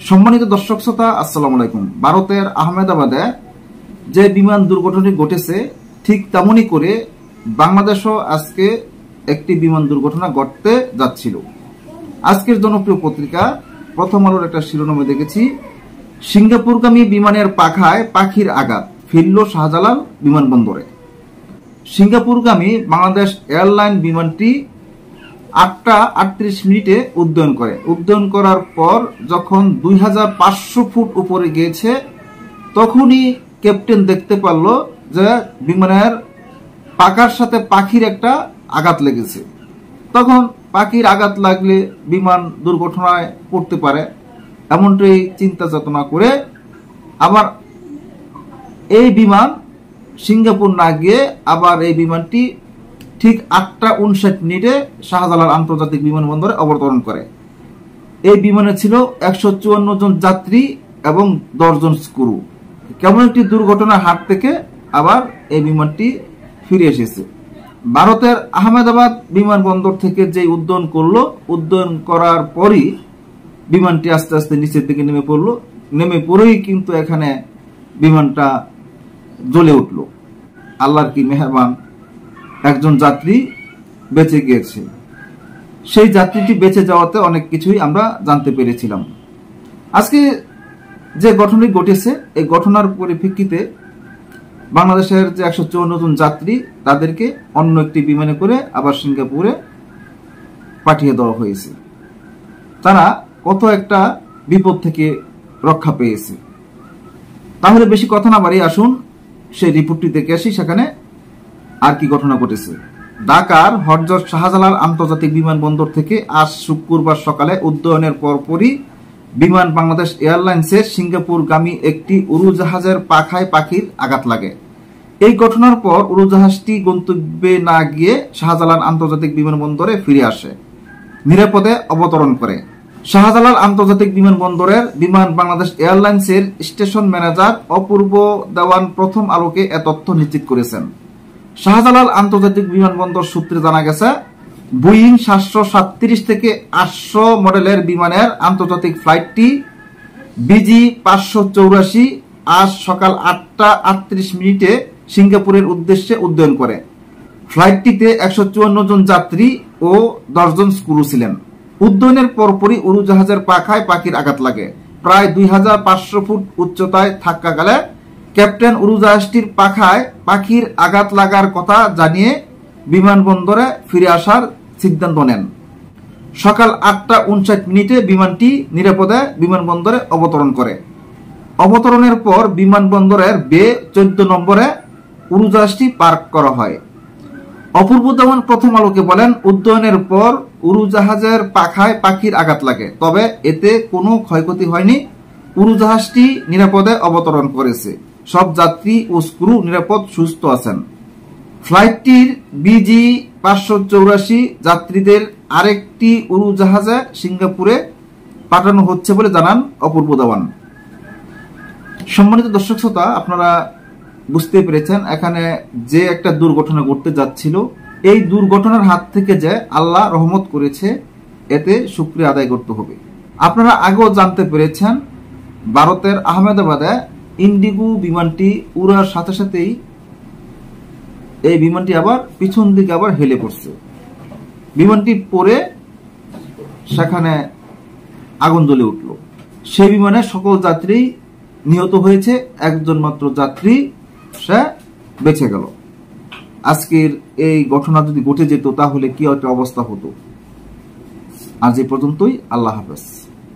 সম্মানিত দর্শক শ্রোতা, আসসালামু আলাইকুম। ভারতের আহমেদাবাদে যে বিমান দুর্ঘটনাটি ঘটেছে ঠিক তেমনই করে বাংলাদেশও আজকে একটি বিমান দুর্ঘটনা ঘটতে যাচ্ছিল। আজকের জনপ্রিয় পত্রিকা প্রথম আলোর একটা শিরোনামে দেখেছি, সিঙ্গাপুরগামী বিমানের পাখায় পাখির আঘাত, ফিরল শাহজালাল বিমানবন্দরে। সিঙ্গাপুরগামী বাংলাদেশ এয়ারলাইন বিমানটি 8টা 38 মিনিটে উড্ডয়ন করার পর যখন 2500 ফুট উপরে গিয়েছে তখনই ক্যাপ্টেন দেখতে পারল যে বিমানের পাখার সাথে পাখির একটা আঘাত লেগেছে। তখন পাখির আঘাত লাগলে বিমান দুর্ঘটনায় পড়তে পারে, এমনটাই চিন্তা চেতনা করে আবার এই বিমান সিঙ্গাপুর না গিয়ে আবার এই বিমানটি ঠিক 8টা 59 মিনিটে শাহজালাল আন্তর্জাতিক বিমানবন্দরে অবতরণ করে। এই বিমানে ছিল 154 জন যাত্রী এবং 10 জন ক্রু। কেমন একটি দুর্ঘটনার হাত থেকে আবার এই বিমানটি ফিরে এসেছে। ভারতের আহমেদাবাদ বিমানবন্দর থেকে যে উড্ডয়ন করার পরই বিমানটি আস্তে আস্তে নিচের দিকে নেমে পড়েই কিন্তু এখানে বিমানটা জ্বলে উঠল। আল্লাহর কি মেহেরবান, একজন যাত্রী বেঁচে গিয়েছে। সেই যাত্রীটি বেঁচে যাওয়াতে অনেক কিছুই আমরা জানতে পেরেছিলাম। আজকে যে ঘটনাটি ঘটেছে এই ঘটনার পরিপ্রেক্ষিতে বাংলাদেশের যে 154 জন যাত্রী তাদেরকে অন্য একটি বিমানে করে আবার সিঙ্গাপুরে পাঠিয়ে দেওয়া হয়েছে। তারা কত একটা বিপদ থেকে রক্ষা পেয়েছে। তাহলে বেশি কথা না বাড়িয়ে আসুন সেই রিপোর্টটি দেখে আসি সেখানে আর কি ঘটনা ঘটেছে। ঢাকার হযরত শাহজালাল আন্তর্জাতিক বিমানবন্দর থেকে আজ শুক্রবার সকালে উড্ডয়নের পরপরই বিমান বাংলাদেশ এয়ারলাইন্সের সিঙ্গাপুরগামী একটি উড়োজাহাজের পাখায় পাখির আঘাত লাগে। এই ঘটনার পর উড়োজাহাজটি গন্তব্যে না গিয়ে শাহজালাল আন্তর্জাতিক বিমানবন্দরে ফিরে আসে, নিরাপদে অবতরণ করে। শাহজালাল আন্তর্জাতিক বিমানবন্দরের বিমান বাংলাদেশ এয়ারলাইন্সের স্টেশন ম্যানেজার অপূর্ব দেওয়ান প্রথম আলোকে এ তথ্য নিশ্চিত করেছেন। শাহজালাল আন্তর্জাতিক বিমানবন্দর সূত্রে জানা গেছে, বোয়িং 737 থেকে 800 মডেলের বিমানের আন্তর্জাতিক ফ্লাইটটি BG 584 আজ সকাল 8টা 38 মিনিটে সিঙ্গাপুরের উদ্দেশ্যে উড্ডয়ন করে। ফ্লাইটটিতে 154 জন যাত্রী ও 10 জন ক্রু ছিলেন। উড্ডয়নের পরপরই উড়োজাহাজের পাখায় পাখির আঘাত লাগে। প্রায় 2500 ফুট উচ্চতায় থাকাকালে ক্যাপ্টেন উড়োজাহাজটির পাখায় পাখির আঘাত লাগার কথা জানিয়ে বিমানবন্দরে ফিরে আসার সিদ্ধান্ত নেন। সকাল 8টা 59 মিনিটে বিমানটি নিরাপদে বিমানবন্দরে অবতরণ করে। অবতরণের পর বিমানবন্দরের বে 14 নম্বরে উড়োজাহাজটি পার্ক করা হয়। অপূর্ব দেওয়ান প্রথম আলোকে বলেন, উড্ডয়নের পর উড়োজাহাজের পাখায় পাখির আঘাত লাগে, তবে এতে কোনো ক্ষয়ক্ষতি হয়নি। উড়োজাহাজটি নিরাপদে অবতরণ করেছে। সব যাত্রী ও ক্রু নিরাপদ সুস্থ আছেন। ফ্লাইটটির BG 584 যাত্রীদের আরেকটি উড়োজাহাজে সিঙ্গাপুরে পাঠানো হচ্ছে বলে জানান অপূর্ব দেওয়ান। সম্মানিত দর্শক শ্রোতা, আপনারা বুঝতে পেরেছেন এখানে যে একটা দুর্ঘটনা ঘটতে যাচ্ছিল, এই দুর্ঘটনার হাত থেকে যে আল্লাহ রহমত করেছে এতে শুকরিয়া আদায় করতে হবে। আপনারা আগেও জানতে পেরেছেন ভারতের আহমেদাবাদে ইন্ডিগো বিমানটি উড়ার সাথে সাথেই এই বিমানটি আবার পিছন দিকে আবার হেলে পড়ছে। বিমানটি পড়ে সেখানে আগুন জ্বলে উঠল। সেই বিমানে সকল যাত্রী নিহত হয়েছে, একজন মাত্র যাত্রী সে বেঁচে গেল। আজকের এই ঘটনা যদি ঘটে যেত তাহলে কি একটা অবস্থা হতো। আজ এই পর্যন্তই। আল্লাহ হাফেজ।